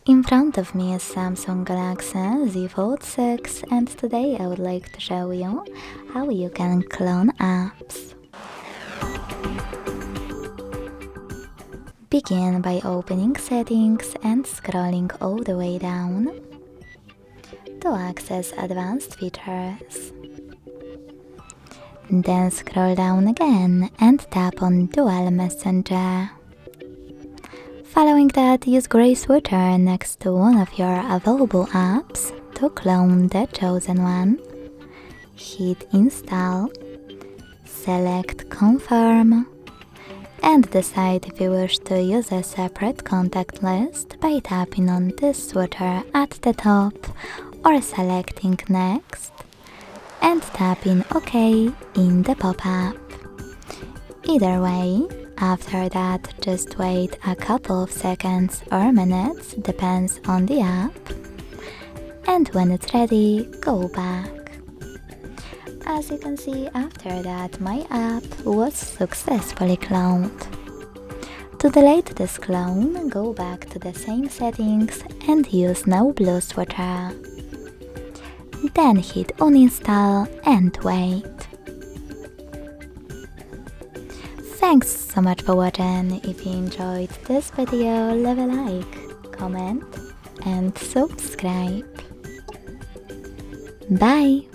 In front of me is Samsung Galaxy Z Fold 6 and today I would like to show you how you can clone apps. Begin by opening Settings and scrolling all the way down to access advanced features. Then scroll down again and tap on Dual Messenger. Following that, use gray switcher next to one of your available apps to clone the chosen one. Hit Install, select Confirm, and decide if you wish to use a separate contact list by tapping on this switcher at the top or selecting Next and tapping OK in the pop-up. Either way, after that, just wait a couple of seconds or minutes, depends on the app, and when it's ready, go back. As you can see, after that, my app was successfully cloned. To delete this clone, go back to the same settings and use No Blue switcher. Then hit Uninstall and wait. Thanks so much for watching. If you enjoyed this video, leave a like, comment and subscribe. Bye!